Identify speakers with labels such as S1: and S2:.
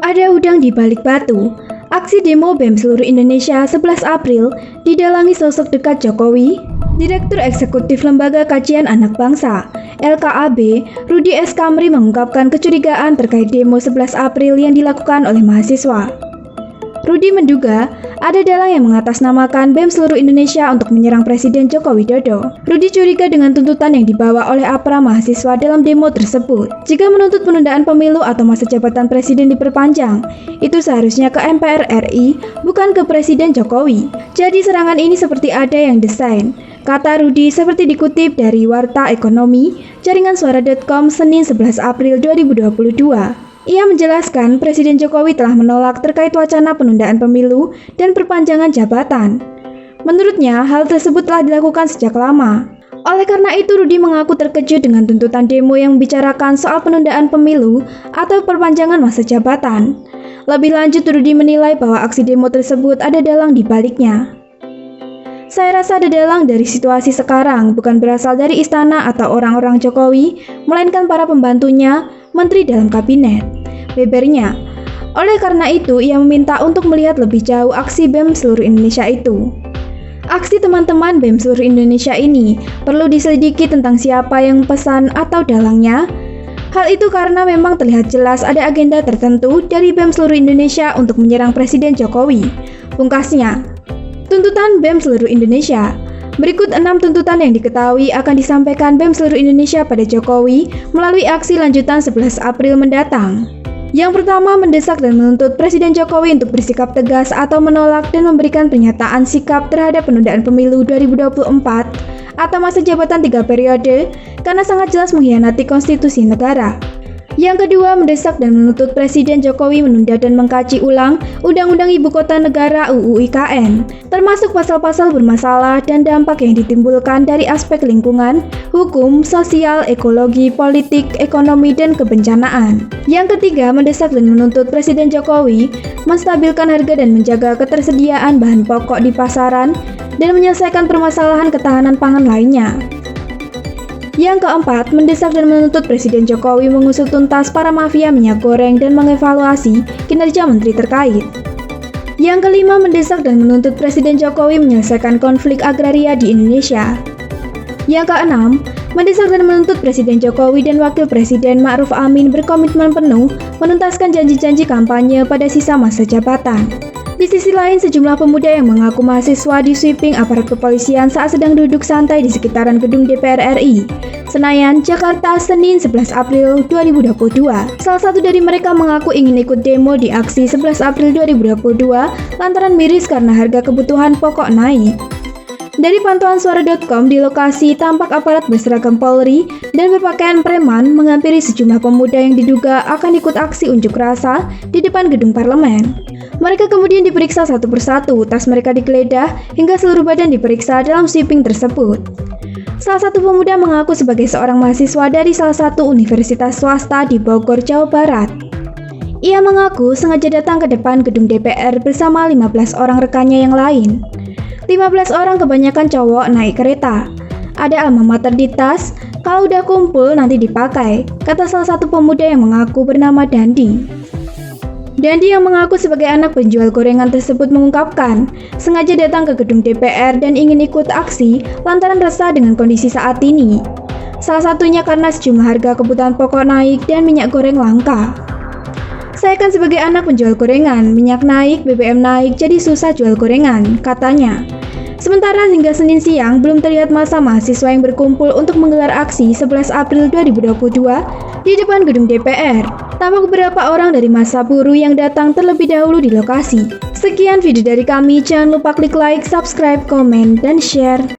S1: Ada udang di balik batu. Aksi demo BEM seluruh Indonesia 11 April didalangi sosok dekat Jokowi. Direktur Eksekutif Lembaga Kajian Anak Bangsa, LKAB, Rudi S. Kamri mengungkapkan kecurigaan terkait demo 11 April yang dilakukan oleh mahasiswa. Rudi menduga ada dalang yang mengatasnamakan BEM seluruh Indonesia untuk menyerang Presiden Joko Widodo. Rudi curiga dengan tuntutan yang dibawa oleh APRA mahasiswa dalam demo tersebut. Jika menuntut penundaan pemilu atau masa jabatan presiden diperpanjang, itu seharusnya ke MPR RI, bukan ke Presiden Jokowi. Jadi serangan ini seperti ada yang desain, kata Rudi seperti dikutip dari Warta Ekonomi, jaringan suara.com Senin 11 April 2022. Ia menjelaskan Presiden Jokowi telah menolak terkait wacana penundaan pemilu dan perpanjangan jabatan. Menurutnya, hal tersebut telah dilakukan sejak lama. Oleh karena itu, Rudi mengaku terkejut dengan tuntutan demo yang membicarakan soal penundaan pemilu atau perpanjangan masa jabatan. Lebih lanjut, Rudi menilai bahwa aksi demo tersebut ada dalang di baliknya. Saya rasa ada dalang dari situasi sekarang, bukan berasal dari istana atau orang-orang Jokowi, melainkan para pembantunya, menteri dalam kabinet, bebernya. Oleh karena itu, ia meminta untuk melihat lebih jauh aksi BEM seluruh Indonesia itu. Aksi teman-teman BEM seluruh Indonesia ini perlu diselidiki tentang siapa yang pesan atau dalangnya. Hal itu karena memang terlihat jelas ada agenda tertentu dari BEM seluruh Indonesia untuk menyerang Presiden Jokowi. Pungkasnya, tuntutan BEM seluruh Indonesia. Berikut 6 tuntutan yang diketahui akan disampaikan BEM seluruh Indonesia pada Jokowi melalui aksi lanjutan 11 April mendatang. Yang pertama, mendesak dan menuntut Presiden Jokowi untuk bersikap tegas atau menolak dan memberikan pernyataan sikap terhadap penundaan pemilu 2024 atau masa jabatan 3 periode karena sangat jelas mengkhianati konstitusi negara. Yang kedua, mendesak dan menuntut Presiden Jokowi menunda dan mengkaji ulang Undang-Undang Ibu Kota Negara UU IKN, termasuk pasal-pasal bermasalah dan dampak yang ditimbulkan dari aspek lingkungan, hukum, sosial, ekologi, politik, ekonomi, dan kebencanaan. Yang ketiga, mendesak dan menuntut Presiden Jokowi menstabilkan harga dan menjaga ketersediaan bahan pokok di pasaran dan menyelesaikan permasalahan ketahanan pangan lainnya. Yang keempat, mendesak dan menuntut Presiden Jokowi mengusut tuntas para mafia minyak goreng dan mengevaluasi kinerja menteri terkait. Yang kelima, mendesak dan menuntut Presiden Jokowi menyelesaikan konflik agraria di Indonesia. Yang keenam, mendesak dan menuntut Presiden Jokowi dan Wakil Presiden Ma'ruf Amin berkomitmen penuh menuntaskan janji-janji kampanye pada sisa masa jabatan. Di sisi lain, sejumlah pemuda yang mengaku mahasiswa di sweeping aparat kepolisian saat sedang duduk santai di sekitaran gedung DPR RI, Senayan, Jakarta, Senin 11 April 2022. Salah satu dari mereka mengaku ingin ikut demo di aksi 11 April 2022 lantaran miris karena harga kebutuhan pokok naik. Dari pantauan suara.com, di lokasi tampak aparat berseragam Polri dan berpakaian preman menghampiri sejumlah pemuda yang diduga akan ikut aksi unjuk rasa di depan gedung parlemen. Mereka kemudian diperiksa satu persatu, tas mereka digeledah hingga seluruh badan diperiksa dalam sweeping tersebut. Salah satu pemuda mengaku sebagai seorang mahasiswa dari salah satu universitas swasta di Bogor, Jawa Barat. Ia mengaku sengaja datang ke depan gedung DPR bersama 15 orang rekannya yang lain. 15 orang kebanyakan cowok naik kereta. Ada alma mater di tas, kalau udah kumpul nanti dipakai, kata salah satu pemuda yang mengaku bernama Dandi. Dandi yang mengaku sebagai anak penjual gorengan tersebut mengungkapkan, sengaja datang ke gedung DPR dan ingin ikut aksi lantaran resah dengan kondisi saat ini. Salah satunya karena sejumlah harga kebutuhan pokok naik dan minyak goreng langka. Saya kan sebagai anak penjual gorengan, minyak naik, BBM naik, jadi susah jual gorengan, katanya. Sementara hingga Senin siang, belum terlihat massa mahasiswa yang berkumpul untuk menggelar aksi 11 April 2022 di depan gedung DPR. Tampak beberapa orang dari massa buruh yang datang terlebih dahulu di lokasi. Sekian video dari kami, jangan lupa klik like, subscribe, komen, dan share.